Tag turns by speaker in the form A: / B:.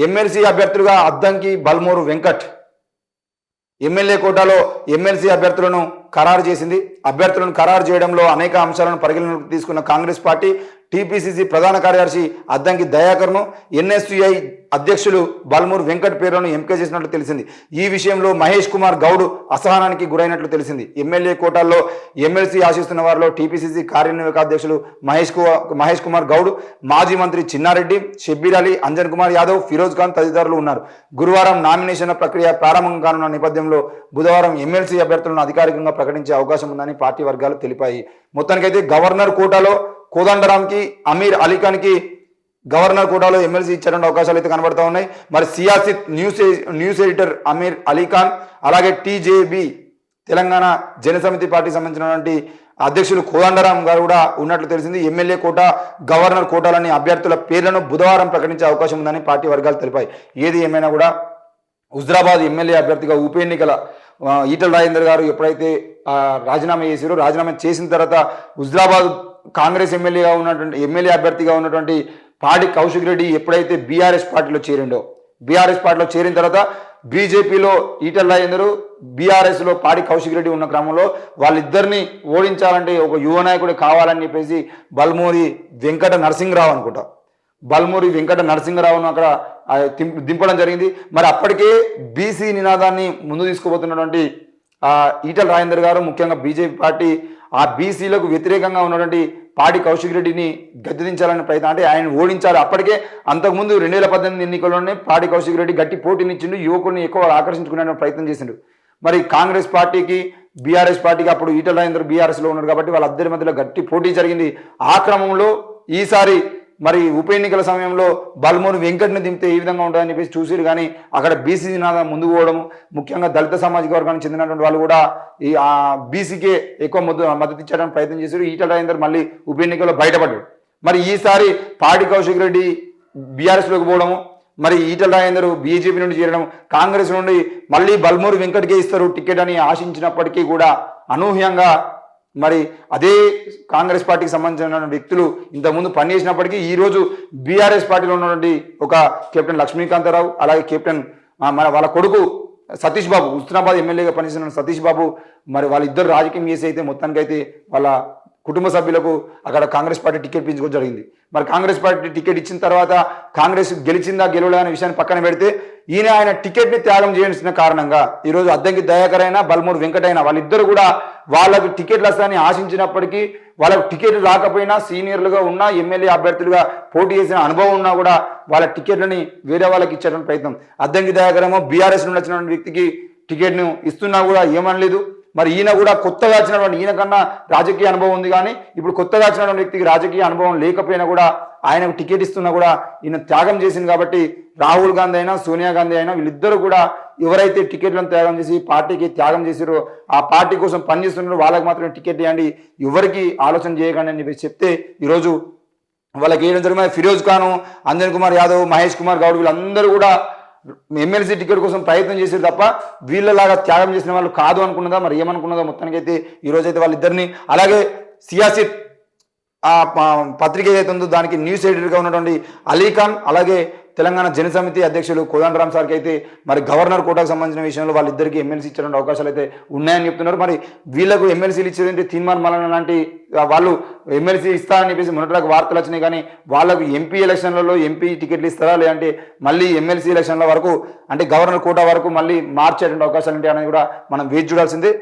A: MLC అభ్యర్థులుగా Addanki Balmoor Venkat MLA కోటాలో MLC అభ్యర్థులను ఖరారు చేసింది. అభ్యర్థులను ఖరారు చేయడంలో అనేక అంశాలను పరిగణలోకి తీసుకున్న కాంగ్రెస్ పార్టీ టీపీసీసీ ప్రధాన కార్యదర్శి అద్దంకి దయాకర్ను ఎన్ఎస్యుఐ అధ్యక్షులు బల్మూరు వెంకట్ పేరును ఎంపిక చేసినట్లు తెలిసింది. ఈ విషయంలో మహేష్ కుమార్ గౌడ్ అసహనానికి గురైనట్లు తెలిసింది. ఎమ్మెల్యే కోటాల్లో ఎమ్మెల్సీ ఆశిస్తున్న వారిలో టీపీసీసీ కార్యనిర్వాహక అధ్యక్షులు మహేష్ కుమార్ గౌడ్, మాజీ మంత్రి చిన్నారెడ్డి, షబ్బీర్ అలీ, అంజన్ కుమార్ యాదవ్, ఫిరోజ్ ఖాన్ తదితరులు ఉన్నారు. గురువారం నామినేషన్ల ప్రక్రియ ప్రారంభం కానున్న నేపథ్యంలో బుధవారం ఎమ్మెల్సీ అభ్యర్థులను అధికారికంగా ప్రకటించే అవకాశం ఉందని పార్టీ వర్గాలు తెలిపాయి. మొత్తానికైతే గవర్నర్ కోటాలో కోదండరాంకి, అమీర్ అలీఖాన్కి గవర్నర్ కోటాలో ఎమ్మెల్సీ ఇచ్చేటువంటి అవకాశాలు అయితే కనబడతా ఉన్నాయి. మరి సియాసిత్ న్యూస్ ఎడిటర్ అమీర్ అలీఖాన్, అలాగే టీజేబీ తెలంగాణ జనసమితి పార్టీకి సంబంధించినటువంటి అధ్యక్షులు కోదండరాం గారు కూడా ఉన్నట్లు తెలిసింది. ఎమ్మెల్యే కోటా, గవర్నర్ కోటాలని అభ్యర్థుల పేర్లను బుధవారం ప్రకటించే అవకాశం ఉందని పార్టీ వర్గాలు తెలిపాయి. ఏది ఏమైనా కూడా హుజరాబాద్ ఎమ్మెల్యే అభ్యర్థిగా ఉప ఎన్నికల ఈటల రాజేందర్ గారు ఎప్పుడైతే రాజీనామా చేశారో, రాజీనామా చేసిన తర్వాత హుజరాబాద్ కాంగ్రెస్ ఎమ్మెల్యే అభ్యర్థిగా ఉన్నటువంటి పాడి కౌశిక్ రెడ్డి ఎప్పుడైతే బీఆర్ఎస్ పార్టీలో చేరిండో, బీఆర్ఎస్ పార్టీలో చేరిన తర్వాత బీజేపీలో ఈటల రాజేందర్, బీఆర్ఎస్లో పాడి కౌశిక్ రెడ్డి ఉన్న క్రమంలో వాళ్ళిద్దరిని ఓడించాలంటే ఒక యువ నాయకుడు కావాలని చెప్పేసి బల్మూరి వెంకట నరసింహరావును అక్కడ దింపడం జరిగింది. మరి అప్పటికే బీసీ నినాదాన్ని ముందు తీసుకుపోతున్నటువంటి ఈటల రాజేందర్ గారు, ముఖ్యంగా బీజేపీ పార్టీ ఆ బీసీలకు వ్యతిరేకంగా ఉన్నటువంటి పాడి కౌశిక్ రెడ్డిని గద్దెదించాలనే ప్రయత్నం, అంటే ఆయన ఓడించాలి. అప్పటికే అంతకుముందు 2018 ఎన్నికల్లోనే పాడి కౌశిక్ రెడ్డి గట్టి పోటీనిచ్చిండు, యువకుల్ని ఎక్కువ ఆకర్షించుకునే ప్రయత్నం చేసిండు. మరి కాంగ్రెస్ పార్టీకి బీఆర్ఎస్ పార్టీకి అప్పుడు ఈటల రాజేందర్ బీఆర్ఎస్లో ఉన్నారు కాబట్టి వాళ్ళిద్దరి మధ్యలో గట్టి పోటీ జరిగింది. ఆ క్రమంలో ఈసారి మరి ఉప ఎన్నికల సమయంలో బల్మూరు వెంకట్ని దింపితే ఏ విధంగా ఉంటుందని చెప్పేసి చూసిరు. కానీ అక్కడ బీసీ నినాదం ముందుకు పోవడం, ముఖ్యంగా దళిత సామాజిక వర్గానికి చెందినటువంటి వాళ్ళు కూడా ఈ బీసీకే ఎక్కువ మద్దతు ఇచ్చడానికి ప్రయత్నం చేశారు. ఈటల రాజేందర్ మళ్ళీ ఉప ఎన్నికల్లో బయటపడ్డాడు. మరి ఈసారి పాడి కౌశిక్ రెడ్డి బీఆర్ఎస్లోకి పోవడము, మరి ఈటల రాజేందర్ బీజేపీ నుండి చేరడం, కాంగ్రెస్ నుండి మళ్ళీ బల్మూరు వెంకట్కే ఇస్తారు టికెట్ అని ఆశించినప్పటికీ కూడా అనూహ్యంగా మరి అదే కాంగ్రెస్ పార్టీకి సంబంధించిన వ్యక్తులు ఇంతకుముందు పనిచేసినప్పటికీ ఈరోజు బీఆర్ఎస్ పార్టీలో ఉన్నటువంటి ఒక కెప్టెన్ లక్ష్మీకాంతారావు, అలాగే కెప్టెన్ వాళ్ళ కొడుకు సతీష్ బాబు, హుస్నాబాద్ ఎమ్మెల్యేగా పనిచేసిన సతీష్ బాబు, మరి వాళ్ళిద్దరు రాజకీయం చేసి అయితే మొత్తానికైతే వాళ్ళ కుటుంబ సభ్యులకు అక్కడ కాంగ్రెస్ పార్టీ టికెట్ పెంచుకోవడం జరిగింది. మరి కాంగ్రెస్ పార్టీ టికెట్ ఇచ్చిన తర్వాత కాంగ్రెస్ గెలిచిందా గెలవలే అనే విషయాన్ని పక్కన పెడితే ఆయన టికెట్ని త్యాగం చేయాల్సిన కారణంగా ఈరోజు అద్దంకి దయాకర్ అయినా బల్మూరు వెంకటైనా వాళ్ళిద్దరు కూడా వాళ్ళకి టికెట్లు వస్తాయని ఆశించినప్పటికీ, వాళ్ళకి టికెట్ రాకపోయినా సీనియర్లుగా ఉన్నా, ఎమ్మెల్యే అభ్యర్థులుగా పోటీ చేసిన అనుభవం ఉన్నా కూడా వాళ్ళ టికెట్లని వేరే వాళ్ళకి ఇచ్చేటువంటి ప్రయత్నం. అద్దంకి దయాకర్ ఏమో బీఆర్ఎస్ నుండి వచ్చిన వ్యక్తికి టికెట్ను ఇస్తున్నా కూడా ఏమనలేదు. మరి ఈయన కూడా కొత్తగా వచ్చినటువంటి, ఈయన కన్నా రాజకీయ అనుభవం ఉంది కానీ ఇప్పుడు కొత్తగా వచ్చినటువంటి వ్యక్తికి రాజకీయ అనుభవం లేకపోయినా కూడా ఆయనకు టికెట్ ఇస్తున్నా కూడా ఈయన త్యాగం చేసింది. కాబట్టి రాహుల్ గాంధీ అయినా సోనియా గాంధీ అయినా వీళ్ళిద్దరూ కూడా ఎవరైతే టికెట్లను త్యాగం చేసి పార్టీకి త్యాగం చేసారో, ఆ పార్టీ కోసం పనిచేస్తున్నారో వాళ్ళకి మాత్రమే టికెట్ ఇవ్వండి, ఎవరికి ఆలోచన చేయకండి అని చెప్పి చెప్తే ఈరోజు వాళ్ళకి ఏం జరిగింది. ఫిరోజ్ ఖాన్, అంజన్ కుమార్ యాదవ్, మహేష్ కుమార్ గౌడ్ వీళ్ళందరూ కూడా ఎమ్మెల్సీ టికెట్ కోసం ప్రయత్నం చేసేది తప్ప వీళ్ళలాగా త్యాగం చేసిన వాళ్ళు కాదు అనుకున్నదా, మరి ఏమనుకున్నదా మొత్తానికైతే ఈరోజైతే వాళ్ళిద్దరిని, అలాగే సియాసిత్ ఆ పత్రిక ఏదైతే ఉందో దానికి న్యూస్ ఎడిటర్గా ఉన్నటువంటి అలీఖాన్, అలాగే తెలంగాణ జనసమితి అధ్యక్షులు కోదండరాం సార్కి అయితే మరి గవర్నర్ కోటాకు సంబంధించిన విషయంలో వాళ్ళిద్దరికి ఎమ్మెల్సీ ఇచ్చే అవకాశాలు అయితే ఉన్నాయని చెప్తున్నారు. మరి వీళ్ళకు ఎమ్మెల్సీలు ఇచ్చేదంటే తీర్మాన్ మల్లన్న లాంటి వాళ్ళు ఎమ్మెల్సీ ఇస్తారని చెప్పేసి మొన్నటిదాకా వార్తలు వచ్చినాయి. కానీ వాళ్ళకు ఎంపీ ఎలక్షన్లలో ఎంపీ టికెట్లు ఇస్తారా, లేదంటే మళ్ళీ ఎమ్మెల్సీ ఎలక్షన్ల వరకు అంటే గవర్నర్ కోటా వరకు మళ్ళీ మార్చేటువంటి అవకాశాలు ఉంటాయి అనేది కూడా మనం వేచి చూడాల్సిందే.